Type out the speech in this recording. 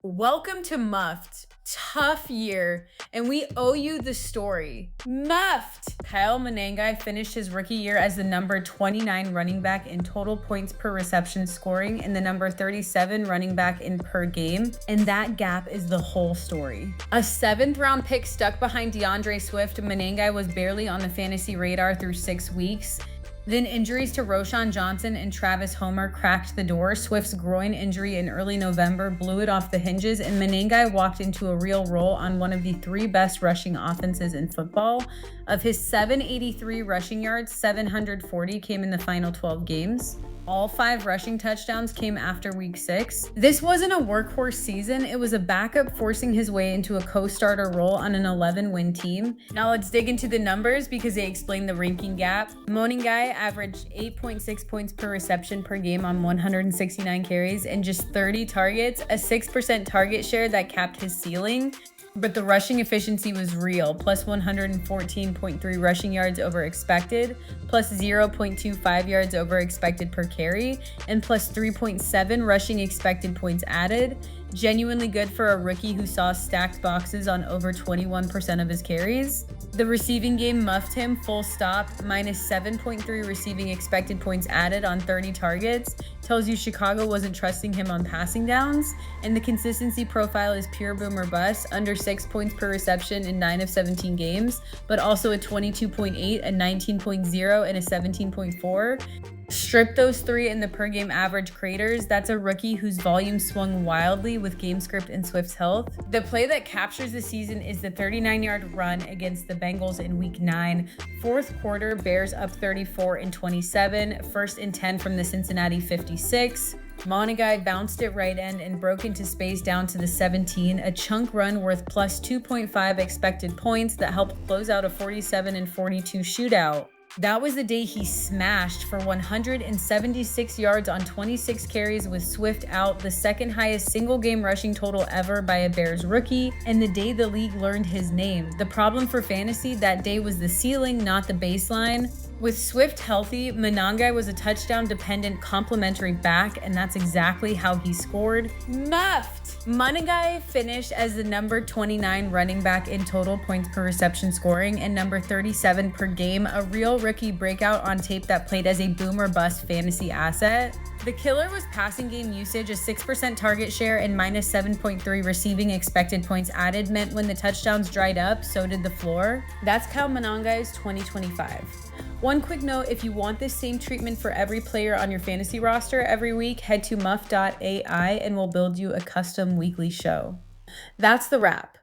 Welcome to Muffed. Tough year, and we owe you the story. Muffed! Kyle Monangai finished his rookie year as the number 29 running back in total points per reception scoring and the number 37 running back in per game, and that gap is the whole story. A 7th round pick stuck behind DeAndre Swift, Monangai was barely on the fantasy radar through 6 weeks. Then injuries to Roschon Johnson and Travis Homer cracked the door. Swift's groin injury in early November blew it off the hinges, and Monangai walked into a real role on one of the 3 best rushing offenses in football. Of his 783 rushing yards, 740 came in the final 12 games. All 5 rushing touchdowns came after week 6. This wasn't a workhorse season, it was a backup forcing his way into a co-starter role on an 11-win team. Now let's dig into the numbers because they explain the ranking gap. Monangai averaged 8.6 points per reception per game on 169 carries and just 30 targets, a 6% target share that capped his ceiling. But the rushing efficiency was real, plus 114.3 rushing yards over expected, plus 0.25 yards over expected per carry, and plus 3.7 rushing expected points added. Genuinely good for a rookie who saw stacked boxes on over 21% of his carries. The receiving game muffed him, full stop, minus 7.3 receiving expected points added on 30 targets. Tells you Chicago wasn't trusting him on passing downs. And the consistency profile is pure boom or bust, under 6 points per reception in 9 of 17 games, but also a 22.8, a 19.0, and a 17.4. Strip those 3 in the per game average craters. That's a rookie whose volume swung wildly with game script and Swift's health. The play that captures the season is the 39-yard run against the Bengals in week 9. Fourth quarter, Bears up 34-27, 1st and 10 from the Cincinnati 56. Monangai bounced it right end and broke into space down to the 17, a chunk run worth plus 2.5 expected points that helped close out a 47-42 shootout. That was the day he smashed for 176 yards on 26 carries with Swift out, the second highest single game rushing total ever by a Bears rookie, and the day the league learned his name. The problem for fantasy that day was the ceiling, not the baseline. With Swift healthy, Monangai was a touchdown-dependent complementary back, and that's exactly how he scored. Muffed! Monangai finished as the number 29 running back in total points per reception scoring and number 37 per game, a real rookie breakout on tape that played as a boom or bust fantasy asset. The killer was passing game usage, a 6% target share and minus 7.3 receiving expected points added meant when the touchdowns dried up, so did the floor. That's Kyle Monangai's 2025. One quick note, if you want this same treatment for every player on your fantasy roster every week, head to muff.ai and we'll build you a custom weekly show. That's the wrap.